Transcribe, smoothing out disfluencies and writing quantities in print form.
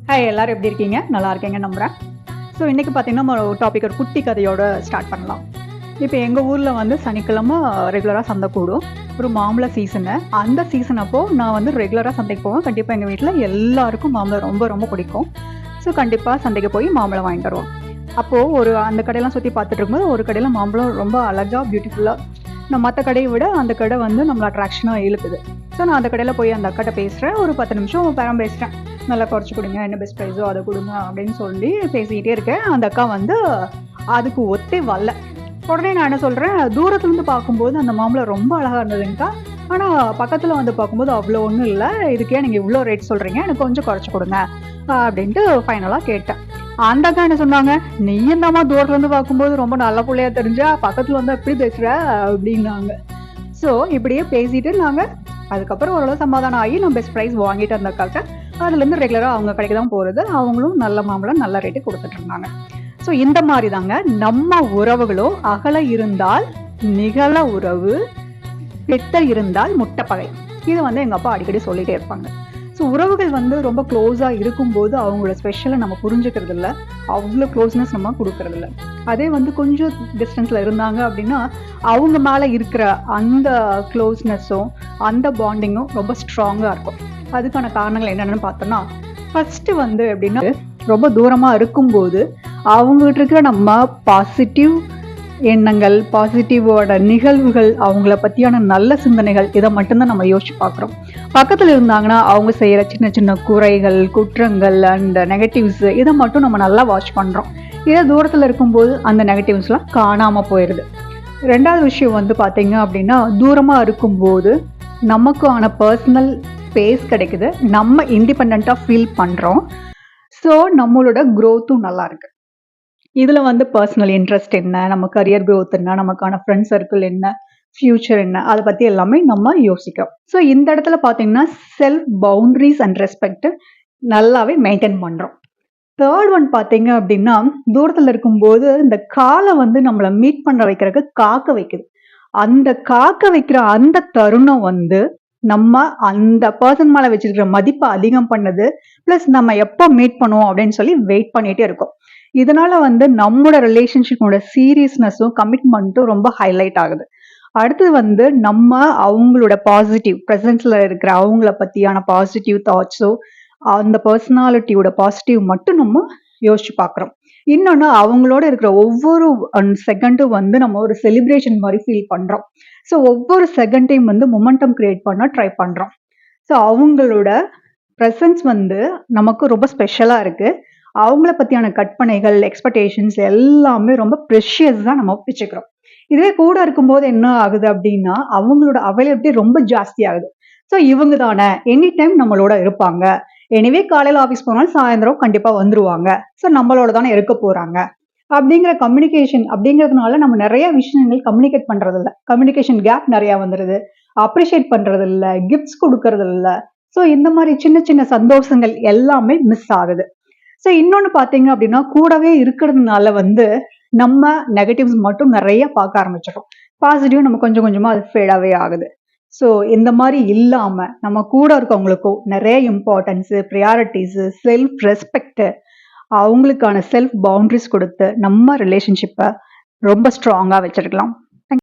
Hi, எல்லாரும் எப்படி இருக்கீங்க? நல்லா இருக்கீங்க நம்புகிறேன். ஸோ இன்றைக்கி பார்த்தீங்கன்னா நம்ம ஒரு டாபிக் ஒரு குட்டி கதையோட ஸ்டார்ட் பண்ணலாம். இப்போ எங்கள் ஊரில் வந்து சனிக்கிழமை ரெகுலராக சந்தை கூடும். ஒரு மாம்பழ சீசனு. அந்த சீசன் அப்போது நான் வந்து ரெகுலராக சந்தைக்கு போவேன். கண்டிப்பாக எங்கள் வீட்டில் எல்லாருக்கும் மாம்பழம் ரொம்ப ரொம்ப பிடிக்கும். ஸோ கண்டிப்பாக சந்தைக்கு போய் மாம்பழம் வாங்கிட்டு வருவோம். அப்போது அந்த கடையெல்லாம் சுற்றி பார்த்துட்டு இருக்கும்போது ஒரு கடையில் மாம்பழம் ரொம்ப அழகாக பியூட்டிஃபுல்லாக நான் மற்ற கடையை விட அந்த கடை வந்து நம்மளை அட்ராக்ஷனாக இழுக்குது. ஸோ நான் அந்த கடையில் போய் அந்த அக்காட்ட பேசுகிறேன். ஒரு 10 நிமிஷம் பேரம் பேசுகிறேன். நல்லா குறைச்சி கொடுங்க, என்ன பெஸ்ட் ப்ரைஸோ அதை கொடுங்க அப்படின்னு சொல்லி பேசிக்கிட்டே இருக்கேன். அந்த அக்கா வந்து அதுக்கு ஒத்தே வரல. உடனே நான் என்ன சொல்கிறேன், தூரத்துலேருந்து பார்க்கும்போது அந்த மாம்பழம் ரொம்ப அழகாக இருந்ததுங்கக்கா, ஆனால் பக்கத்தில் வந்து பார்க்கும்போது அவ்வளோ ஒன்றும் இல்லை, இதுக்கே நீங்கள் இவ்வளோ ரேட் சொல்கிறீங்க, எனக்கு கொஞ்சம் குறைச்சி கொடுங்க அப்படின்ட்டு ஃபைனலாக கேட்டேன். அந்த அக்கா என்ன சொன்னாங்க, நீ என்னம்மா தூரத்துலேருந்து பார்க்கும்போது ரொம்ப நல்ல பிள்ளையா தெரிஞ்சா பக்கத்தில் வந்து எப்படி பேசுகிற அப்படின்னாங்க. ஸோ இப்படியே பேசிட்டு நாங்கள் அதுக்கப்புறம் ஓரளவு சமாதானம் ஆகி நான் பெஸ்ட் ப்ரைஸ் வாங்கிட்டு அந்த அக்காக்க அதுலேருந்து ரெகுலராக அவங்க கடைக்கு தான் போகிறது. அவங்களும் நல்ல மாம்பழம் நல்ல ரேட்டு கொடுத்துட்டு இருந்தாங்க. ஸோ இந்த மாதிரி தாங்க நம்ம உறவுகளோ அகல இருந்தால் நிகழ உறவு, கெட்ட இருந்தால் முட்டைப்பகை. இது வந்து எங்கள் அப்பா அடிக்கடி சொல்லிகிட்டே இருப்பாங்க. ஸோ உறவுகள் வந்து ரொம்ப க்ளோஸாக இருக்கும்போது அவங்களோட ஸ்பெஷலை நம்ம புரிஞ்சுக்கிறது இல்லை, அவ்வளோ க்ளோஸ்னஸ் நம்ம கொடுக்கறது இல்லை. அதே வந்து கொஞ்சம் டிஸ்டன்ஸில் இருந்தாங்க அப்படின்னா அவங்க மேலே இருக்கிற அந்த க்ளோஸ்னஸும் அந்த பாண்டிங்கும் ரொம்ப ஸ்ட்ராங்காக இருக்கும். அதுக்கான காரணங்கள் என்னென்னு பார்த்தோம்னா, ஃபஸ்ட்டு வந்து எப்படின்னா ரொம்ப தூரமாக இருக்கும்போது அவங்ககிட்ட இருக்கிற நம்ம பாசிட்டிவ் எண்ணங்கள், பாசிட்டிவோட நிகழ்வுகள், அவங்கள பற்றியான நல்ல சிந்தனைகள், இதை மட்டும்தான் நம்ம யோசிச்சு பார்க்குறோம். பக்கத்தில் இருந்தாங்கன்னா அவங்க செய்கிற சின்ன சின்ன குறைகள், குற்றங்கள் அண்ட் நெகட்டிவ்ஸ் இதை மட்டும் நம்ம நல்லா வாட்ச் பண்ணுறோம். இதே தூரத்தில் இருக்கும்போது அந்த நெகட்டிவ்ஸ்லாம் காணாமல் போயிடுது. ரெண்டாவது விஷயம் வந்து பார்த்தீங்க அப்படின்னா, தூரமாக இருக்கும்போது நமக்கான பர்சனல் ஸ்பேஸ் கிடைக்குது, நம்ம இண்டிபெண்ட்டாக ஃபீல் பண்ணுறோம். ஸோ நம்மளோட க்ரோத்தும் நல்லா இருக்கு. இதில் வந்து பர்சனல் இன்ட்ரெஸ்ட் என்ன, நம்ம கரியர் க்ரோத் என்ன, நமக்கான ஃப்ரெண்ட் சர்க்கிள் என்ன, ஃப்யூச்சர் என்ன, அதை பற்றி எல்லாமே நம்ம யோசிக்கிறோம். ஸோ இந்த இடத்துல பார்த்தீங்கன்னா செல்ஃப் பவுண்ட்ரிஸ் அண்ட் ரெஸ்பெக்ட் நல்லாவே மெயின்டைன் பண்ணுறோம். தேர்ட் ஒன் பார்த்தீங்க அப்படின்னா, தூரத்தில் இருக்கும்போது இந்த காலை வந்து நம்மளை மீட் பண்ண வைக்கிறதுக்கு காக்க வைக்குது. அந்த காக்க வைக்கிற அந்த தருணம் வந்து நம்ம அந்த பர்சன் மேலே வச்சிருக்கிற மதிப்பை அதிகம் பண்ணது, ப்ளஸ் நம்ம எப்போ மீட் பண்ணுவோம் அப்படின்னு சொல்லி வெயிட் பண்ணிகிட்டே இருக்கோம். இதனால வந்து நம்மளோட ரிலேஷன்ஷிப்போட சீரியஸ்னஸும் கமிட்மெண்ட்டும் ரொம்ப ஹைலைட் ஆகுது. அடுத்தது வந்து நம்ம அவங்களோட பாசிட்டிவ் ப்ரெசன்ஸில் இருக்கிற அவங்கள பற்றியான பாசிட்டிவ் தாட்ஸோ அந்த பர்சனாலிட்டியோட பாசிட்டிவ் மட்டும் நம்ம யோசிச்சு பார்க்குறோம். இன்னொன்று, அவங்களோட இருக்கிற ஒவ்வொரு செகண்டும் வந்து நம்ம ஒரு செலிப்ரேஷன் மாதிரி ஃபீல் பண்ணுறோம். ஸோ ஒவ்வொரு செகண்டையும் வந்து மொமெண்டம் கிரியேட் பண்ண ட்ரை பண்ணுறோம். ஸோ அவங்களோட ப்ரெசன்ஸ் வந்து நமக்கு ரொம்ப ஸ்பெஷலாக இருக்குது. அவங்கள பற்றியான கற்பனைகள், எக்ஸ்பெக்டேஷன்ஸ் எல்லாமே ரொம்ப ப்ரெஷியஸ் தான் நம்ம வச்சுக்கிறோம். இதுவே கூட இருக்கும்போது என்ன ஆகுது அப்படின்னா, அவங்களோட அவைலபிலிட்டி ரொம்ப ஜாஸ்தி ஆகுது. ஸோ இவங்க தானே எனி டைம் நம்மளோட இருப்பாங்க, எனிவே காலையில் ஆஃபீஸ் போனாலும் சாயந்தரம் கண்டிப்பாக வந்துருவாங்க, ஸோ நம்மளோட தானே இருக்க போகிறாங்க அப்படிங்கிற கம்யூனிகேஷன் அப்படிங்கிறதுனால நம்ம நிறைய விஷயங்கள் கம்யூனிகேட் பண்ணுறது இல்லை. கம்யூனிகேஷன் கேப் நிறையா வந்துடுது. அப்ரிஷியேட் பண்ணுறது இல்லை, கிஃப்ட்ஸ் கொடுக்கறது இல்லை. ஸோ இந்த மாதிரி சின்ன சின்ன சந்தோஷங்கள் எல்லாமே மிஸ் ஆகுது. ஸோ இன்னொன்று பார்த்தீங்க அப்படின்னா, கூடவே இருக்கிறதுனால வந்து நம்ம நெகட்டிவ்ஸ் மட்டும் நிறைய பார்க்க ஆரம்பிச்சிடும். பாசிட்டிவ் நம்ம கொஞ்சம் கொஞ்சமாக அது ஃபேடாகவே ஆகுது. ஸோ இந்த மாதிரி இல்லாமல் நம்ம கூட இருக்கவங்களுக்கும் நிறைய இம்பார்ட்டன்ஸு, ப்ரியாரிட்டிஸு, செல்ஃப் ரெஸ்பெக்டு, அவங்களுக்கான செல்ஃப் பவுண்ட்ரிஸ் கொடுத்து நம்ம ரிலேஷன்ஷிப்பை ரொம்ப ஸ்ட்ராங்காக வச்சுருக்கலாம்.